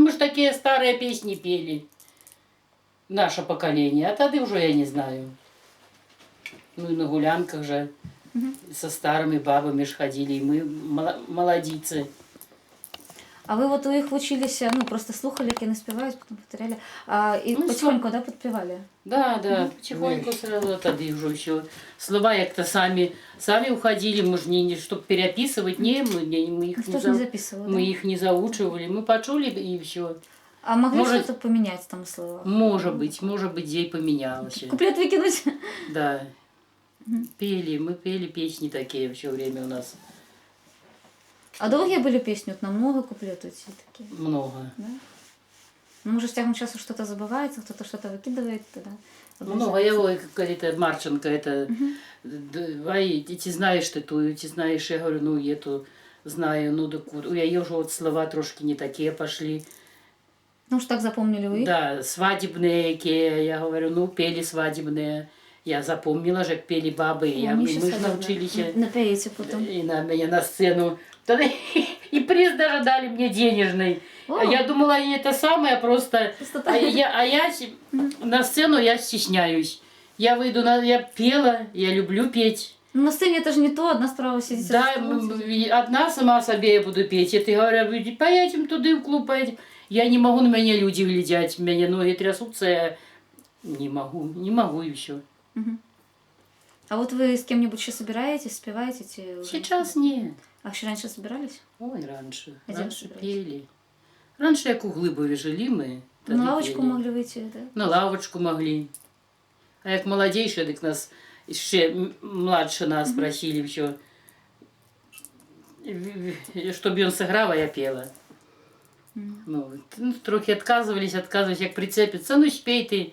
мы ж такие старые песни пели. Наше поколение. А тогда уже я не знаю. Ну и на гулянках же со старыми бабами ж ходили. И мы молодицы. А ви от у їх вчилися, ну просто слухали, як вони співають, потім повторяли, і Ну, потихоньку, да, підпівали? Да, да, потихоньку сразу тогда уже все. Слова як-то сами уходили, мы же не чтобы переписывать, мы их Хто ж не записував, мы да? их не заучивали, мы почули и все. А могли Может- щось поміняти там в словах? Может быть, где и поменялось. Куплет викинуть? Да. Мы пели песни такие все время у нас. А довгі були пісні? От на много куплетів ці такі? Много. Да? Ну, може, з тягом часу щось забувається, хтось щось викидає тоді? Много. Я ой, как говорит Марченко, это, давай, ты знаешь ты ту, ты знаешь, я говорю, ну, эту знаю, ну, да, у я уже вот слова трошки не такие пошли. Ну, ж так запомнили ви їх? Да, свадебные, какие, я говорю, ну, пели свадебные. Я запомнила же, как пели бабы, мы же научились. Напеєте потім. И на меня на сцену. Тогда и приз даже дали мне денежный. О. А я думала, и это самое просто. А я на сцену я стесняюсь. Я выйду, я пела, я люблю петь. Ну, на сцені це ж не то, одна справа сидіти. Да, одна сама себе я буду петь. Это говорю, поедем туда в клуб, поедем. Я не могу, на меня люди глядят, меня ноги трясутся, я не могу и все. Мгм. А вот вы с кем-нибудь еще собираетесь, спеваете? Сейчас нет. А еще раньше собирались? Ой, раньше. А где Раньше вы собирались? пели. Раньше як у Глибові жили ми. тоді На лавочку пели. могли выйти, да? На лавочку могли. А як молодейші, так нас ще младше нас просили все. Щоб він сыграв, а я пела. Ну, трохи отказывались, як прицепиться. Ну, спей ты.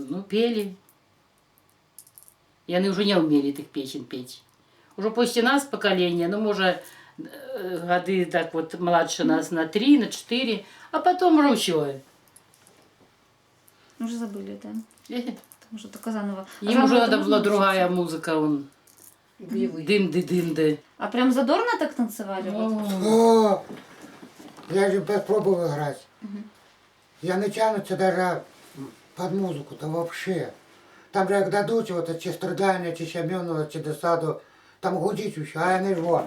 Ну, пели. И они уже не умели этих песен петь. Уже после нас поколение, ну, может, годы так вот младше нас на 3, на 4, а потом уже все. Уже забыли, да? Потому что только заново. А Им уже заново надо это была можно другая учиться? музыка, он Белый. дым-ды-дым-ды. А прям задорно так танцевали? Вот? О, я же попробовал играть. Я не тянуться даже под музыку, то вообще. Там же як дадуть, вот эти страдания, эти Семенова, эти досаду, там гудить еще, а я не жвон.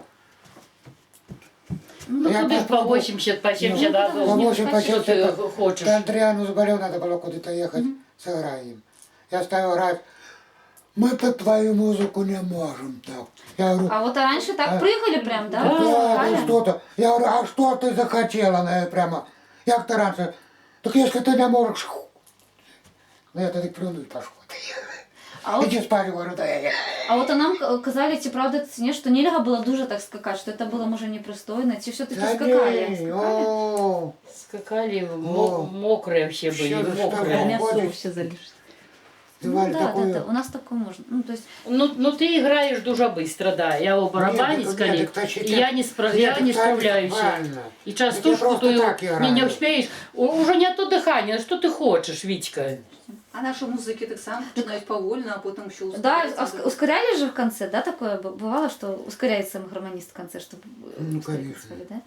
Ну, Я куда ж по попробую. 80, по 70 Ну, годов. по не 8, по Что 70. ты хочешь? Да Андриану заболел, надо было куда-то ехать, сыграем. Я стал играть. Мы под твою музыку не можем так. Я говорю, А вот раньше так прыгали прям, да? да, Скакали? ну что-то. Я говорю, а что ты захотела? Ну, прямо, як то раньше? Так если ты не можешь, ну я тогда плюну и пошел. А от, Иди спать, говорю, да я. а от нам казали, ці правда, ні, що нельзя було дуже так скакати, що це було, може, непристойно, ці все-таки Да скакали. не, Скакали? о, Скакали, О. мокрые вообще были, Всё, да что мокрые. вы. Мясо Ходишь. все залишь. Ну, давали да, такую. да, да, у нас такое можно. Ну, то есть, Ну ты играешь дуже быстро, да. Я у барабанец, Нет, коллег, так значит, и я не, нет, я не так справляюсь. правильно. И Так я частушку просто ту так играю. не успеешь. Уже не то дыхание, что ты хочешь, Витька? А наши музыки так само начинают повольно, а потом еще да, ускоряются. ускоряли же в конце, да, такое бывало, что ускоряется гармонист в конце, чтобы Ну, быстрее конечно. танцевали, да?